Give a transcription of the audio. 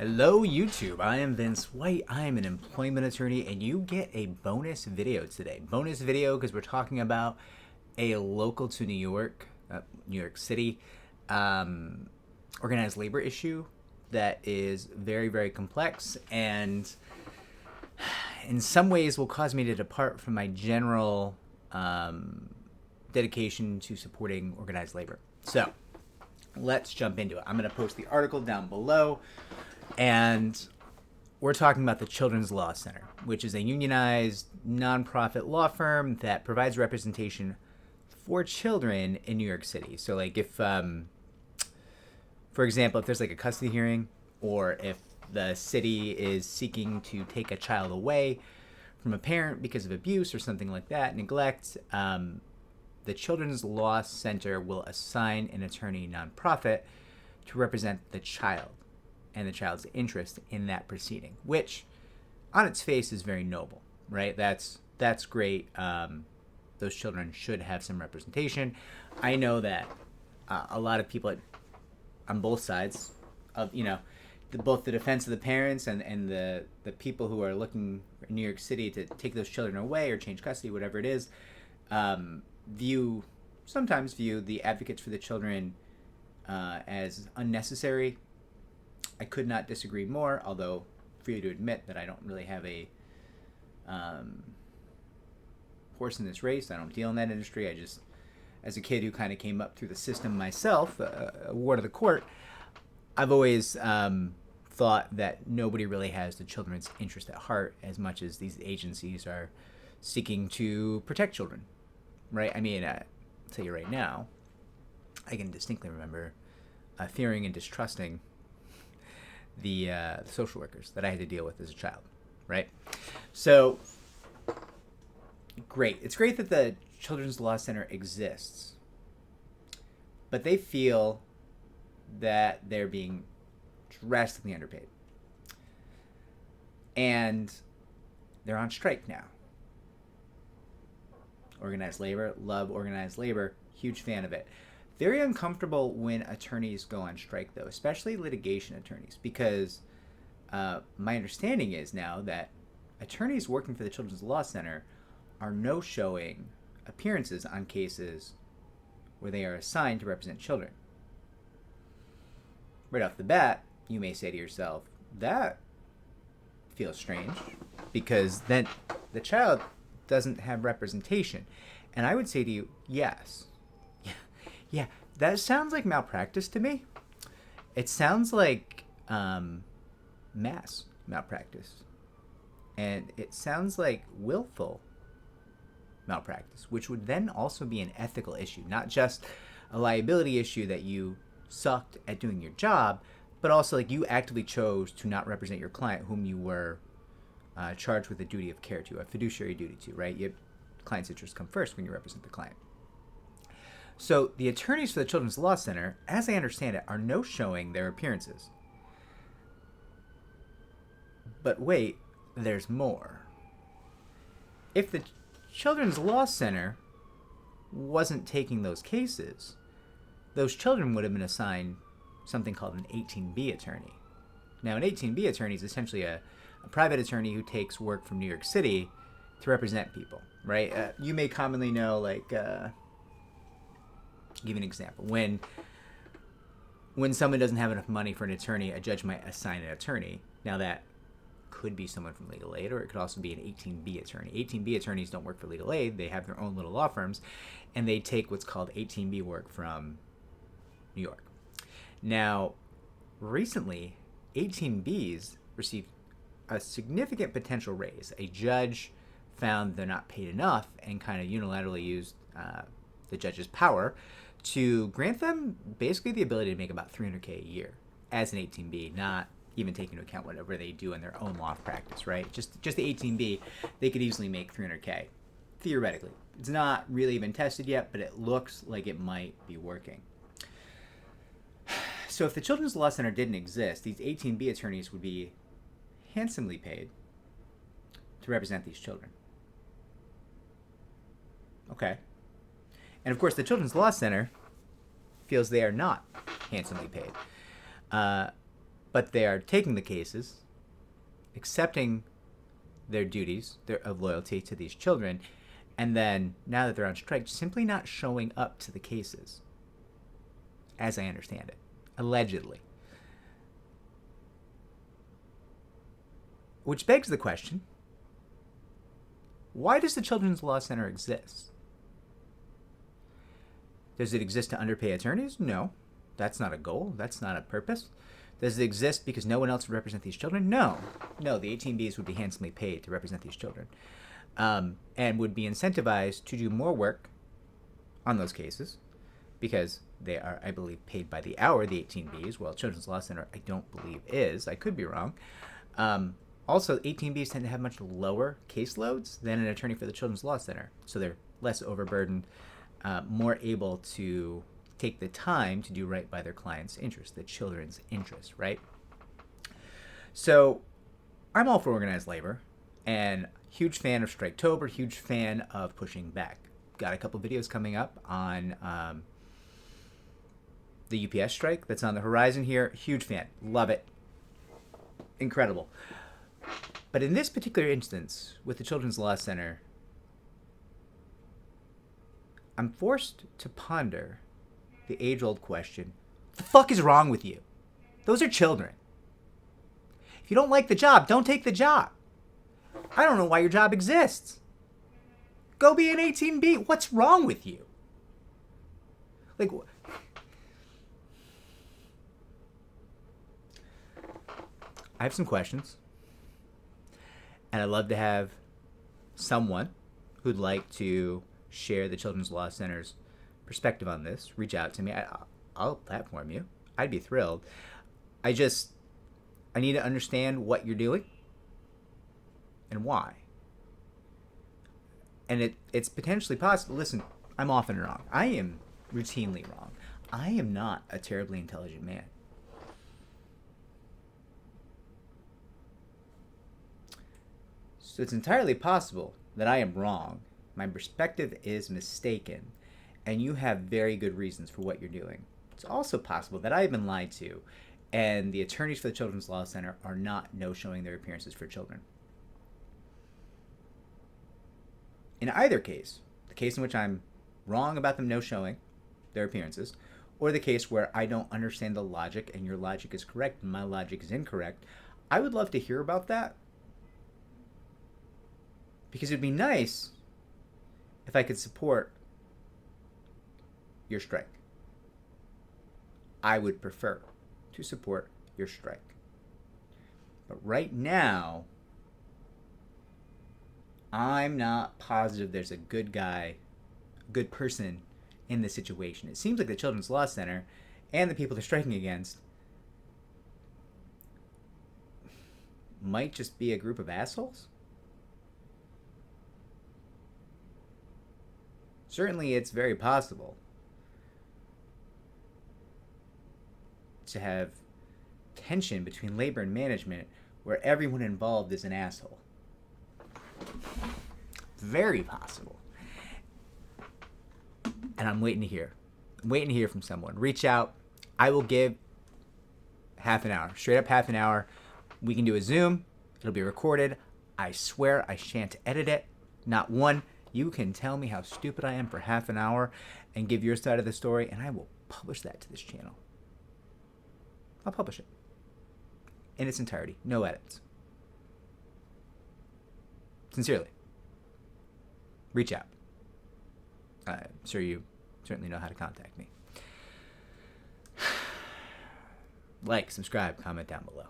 Hello YouTube, I am Vince White. I am an employment attorney and you get a bonus video today. Bonus video because we're talking about a local to New York, New York City, organized labor issue that is very, very complex and in some ways will cause me to depart from my general dedication to supporting organized labor. So let's jump into it. I'm going to post the article down below. And we're talking about the Children's Law Center, which is a unionized nonprofit law firm that provides representation for children in New York City. So like if, for example, if there's like a custody hearing or if the city is seeking to take a child away from a parent because of abuse or something like that, neglect, the Children's Law Center will assign an attorney nonprofit to represent the child and the child's interest in that proceeding, which on its face is very noble, right? That's great. Those children should have some representation. I know that a lot of people on both sides of, both the defense of the parents and the people who are looking in New York City to take those children away or change custody, whatever it is, sometimes view the advocates for the children as unnecessary. I could not disagree more, although free to admit that I don't really have a horse in this race. I don't deal in that industry. I just, as a kid who kind of came up through the system myself, a ward of the court, I've always thought that nobody really has the children's interest at heart as much as these agencies are seeking to protect children, right? I mean, I'll tell you right now, I can distinctly remember fearing and distrusting the social workers that I had to deal with as a child, right? So, great. It's great that the Children's Law Center exists, but they feel that they're being drastically underpaid. And they're on strike now. Organized labor, love organized labor, huge fan of it. Very uncomfortable when attorneys go on strike, though, especially litigation attorneys, because my understanding is now that attorneys working for the Children's Law Center are no-showing appearances on cases where they are assigned to represent children. Right off the bat, you may say to yourself, that feels strange, because then the child doesn't have representation. And I would say to you, yes. Yeah, that sounds like malpractice to me. It sounds like mass malpractice. And it sounds like willful malpractice, which would then also be an ethical issue, not just a liability issue that you sucked at doing your job, but also like you actively chose to not represent your client whom you were charged with a duty of care to, a fiduciary duty to, right? Your client's interests come first when you represent the client. So the attorneys for the Children's Law Center, as I understand it, are no-showing their appearances. But wait, there's more. If the Children's Law Center wasn't taking those cases, those children would have been assigned something called an 18B attorney. Now, an 18B attorney is essentially a private attorney who takes work from New York City to represent people, right? You may commonly know, like... give you an example. When someone doesn't have enough money for an attorney, a judge might assign an attorney. Now that could be someone from legal aid, or it could also be an 18B attorney. 18B attorneys don't work for legal aid. They have their own little law firms, and they take what's called 18B work from New York. Now, recently, 18Bs received a significant potential raise. A judge found they're not paid enough and kind of unilaterally used the judge's power to grant them basically the ability to make about $300K a year as an 18B, not even taking into account whatever they do in their own law practice, right? Just the 18B, they could easily make $300K, theoretically. It's not really been tested yet, but it looks like it might be working. So if the Children's Law Center didn't exist, these 18B attorneys would be handsomely paid to represent these children. Okay. And of course, the Children's Law Center feels they are not handsomely paid. but they are taking the cases, accepting their duties of loyalty to these children, and then, now that they're on strike, simply not showing up to the cases, as I understand it, allegedly. Which begs the question, why does the Children's Law Center exist? Does it exist to underpay attorneys? No. That's not a goal. That's not a purpose. Does it exist because no one else would represent these children? No. No, the 18Bs would be handsomely paid to represent these children, and would be incentivized to do more work on those cases because they are, I believe, paid by the hour, the 18Bs, while Children's Law Center, I don't believe is. I could be wrong. Also, 18Bs tend to have much lower caseloads than an attorney for the Children's Law Center, so they're less overburdened, more able to take the time to do right by their client's interest, the children's interest, right? So I'm all for organized labor, and huge fan of Striketober, huge fan of pushing back. Got a couple videos coming up on the UPS strike that's on the horizon here. Huge fan. Love it. Incredible. But in this particular instance, with the Children's Law Center, I'm forced to ponder the age-old question, what the fuck is wrong with you? Those are children. If you don't like the job, don't take the job. I don't know why your job exists. Go be an 18B. What's wrong with you? Like, I have some questions, and I'd love to have someone who'd like to share the Children's Law Center's perspective on this. Reach out to me. I'll platform you. I'd be thrilled. I need to understand what you're doing and why. And it's potentially possible. Listen, I'm often wrong. I am routinely wrong. I am not a terribly intelligent man. So it's entirely possible that I am wrong. My perspective is mistaken, and you have very good reasons for what you're doing. It's also possible that I have been lied to, and the attorneys for the Children's Law Center are not no-showing their appearances for children. In either case, the case in which I'm wrong about them no-showing their appearances, or the case where I don't understand the logic and your logic is correct and my logic is incorrect, I would love to hear about that. Because it'd be nice if I could support your strike. I would prefer to support your strike. But right now, I'm not positive there's a good guy, a good person in this situation. It seems like the Children's Law Center and the people they're striking against might just be a group of assholes. Certainly, it's very possible to have tension between labor and management where everyone involved is an asshole. Very possible. And I'm waiting to hear. I'm waiting to hear from someone. Reach out. I will give half an hour. Straight up half an hour. We can do a Zoom. It'll be recorded. I swear I shan't edit it. Not one. You can tell me how stupid I am for half an hour and give your side of the story, and I will publish that to this channel. I'll publish it in its entirety. No edits. Sincerely. Reach out. I'm sure you certainly know how to contact me. Like, subscribe, comment down below.